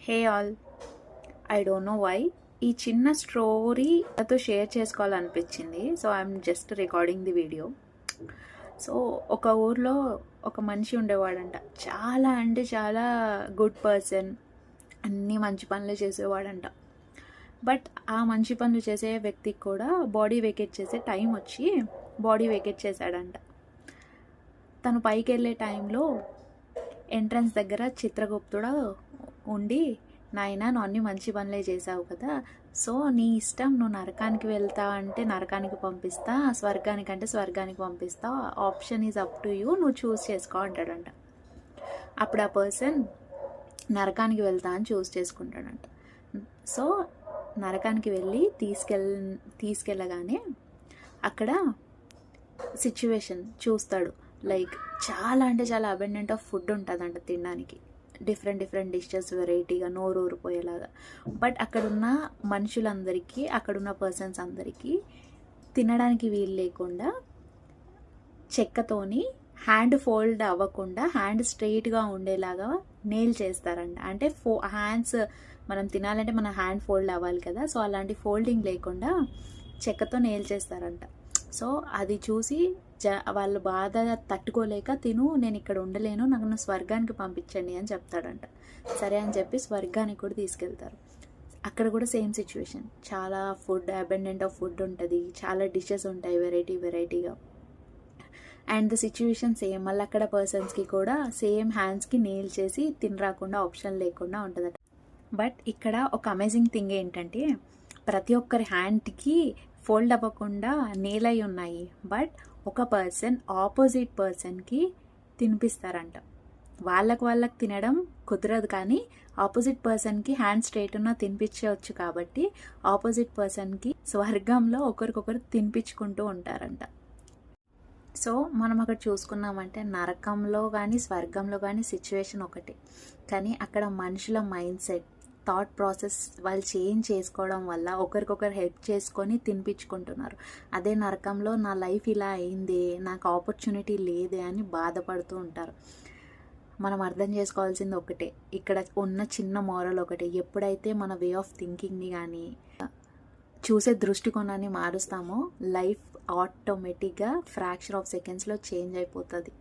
Hey all, I don't know why ఈ చిన్న story నాతో షేర్ చేసుకోవాలనిపించింది. So I'm just recording the video. So ఒక ఊర్లో ఒక మనిషి ఉండేవాడంట. చాలా అంటే చాలా గుడ్ పర్సన్, అన్నీ మంచి పనులు చేసేవాడంట. బట్ ఆ మంచి పనులు చేసే వ్యక్తికి కూడా బాడీ వేకేట్ చేసే టైం వచ్చి బాడీ వేకేట్ చేశాడంట. తను పైకి వెళ్ళే టైంలో ఎంట్రన్స్ దగ్గర చిత్రగుప్తుడు ఉండి, నాయనా నువ్వు అన్ని మంచి పనులే చేసావు కదా, సో నీ ఇష్టం, నువ్వు నరకానికి వెళ్తా అంటే నరకానికి పంపిస్తా, స్వర్గానికి అంటే స్వర్గానికి పంపిస్తా, option is up to you, నువ్వు చూస్ చేసుకో అంటాడంట. అప్పుడు ఆ పర్సన్ నరకానికి వెళ్తా అని చూస్ చేసుకుంటాడంట. సో నరకానికి వెళ్ళి తీసుకెళ్ళగానే అక్కడ సిచ్యువేషన్ చూస్తాడు. లైక్ చాలా అంటే చాలా అబెండెంట్ ఆఫ్ ఫుడ్ ఉంటుందంట తినడానికి, డిఫరెంట్ డిషెస్, వెరైటీగా నోరు ఊరిపోయేలాగా. బట్ అక్కడున్న మనుషులందరికీ, అక్కడున్న పర్సన్స్ అందరికీ తినడానికి వీలు లేకుండా చెక్కతోని హ్యాండ్ ఫోల్డ్ అవ్వకుండా హ్యాండ్ స్ట్రెయిట్గా ఉండేలాగా నెయిల్ చేస్తారంట. అంటే హ్యాండ్స్ మనం తినాలంటే మన హ్యాండ్ ఫోల్డ్ అవ్వాలి కదా, సో అలాంటి ఫోల్డింగ్ లేకుండా చెక్కతో నెయిల్ చేస్తారంట. సో అది చూసి వాళ్ళు బాధ తట్టుకోలేక, నేను ఇక్కడ ఉండలేను, నాకు స్వర్గానికి పంపించండి అని చెప్తాడంట. సరే అని చెప్పి స్వర్గానికి కూడా తీసుకెళ్తారు. అక్కడ కూడా సేమ్ సిచ్యువేషన్, చాలా ఫుడ్, అబెండెంట్ ఆఫ్ ఫుడ్ ఉంటుంది, చాలా డిషెస్ ఉంటాయి వెరైటీగా. అండ్ ద సిచ్యువేషన్ సేమ్, మళ్ళీ అక్కడ పర్సన్స్కి కూడా సేమ్ హ్యాండ్స్కి నెయిల్ చేసి తినరాకుండా ఆప్షన్ లేకుండా ఉంటుందట. బట్ ఇక్కడ ఒక అమేజింగ్ థింగ్ ఏంటంటే, ప్రతి ఒక్కరి హ్యాండ్కి ఫోల్డ్ అవ్వకుండా నెయిల్ అయి ఉన్నాయి. బట్ ఒక పర్సన్ ఆపోజిట్ పర్సన్కి తినిపిస్తారంట. వాళ్ళకి తినడం కుదరదు, కానీ ఆపోజిట్ పర్సన్కి హ్యాండ్ స్ట్రైట్ ఉన్న తినిపించవచ్చు. కాబట్టి ఆపోజిట్ పర్సన్కి స్వర్గంలో ఒకరికొకరు తినిపించుకుంటూ ఉంటారంట. సో మనం అక్కడ చూసుకున్నామంటే నరకంలో కానీ స్వర్గంలో కానీ సిచ్యువేషన్ ఒకటి, కానీ అక్కడ మనుషుల మైండ్ సెట్, థాట్ ప్రాసెస్ వాళ్ళు చేంజ్ చేసుకోవడం వల్ల ఒకరికొకరు హెల్ప్ చేసుకొని తినిపించుకుంటున్నారు. అదే నరకంలో నా లైఫ్ ఇలా అయిందే, నాకు ఆపర్చునిటీ లేదే అని బాధపడుతూ ఉంటారు. మనం అర్థం చేసుకోవాల్సింది ఒకటే, ఇక్కడ ఉన్న చిన్న మోరల్ ఒకటే, ఎప్పుడైతే మన వే ఆఫ్ థింకింగ్ని కానీ చూసే దృష్టికోణాన్ని మారుస్తామో లైఫ్ ఆటోమేటిక్గా ఫ్రాక్షన్ ఆఫ్ సెకండ్స్లో చేంజ్ అయిపోతుంది.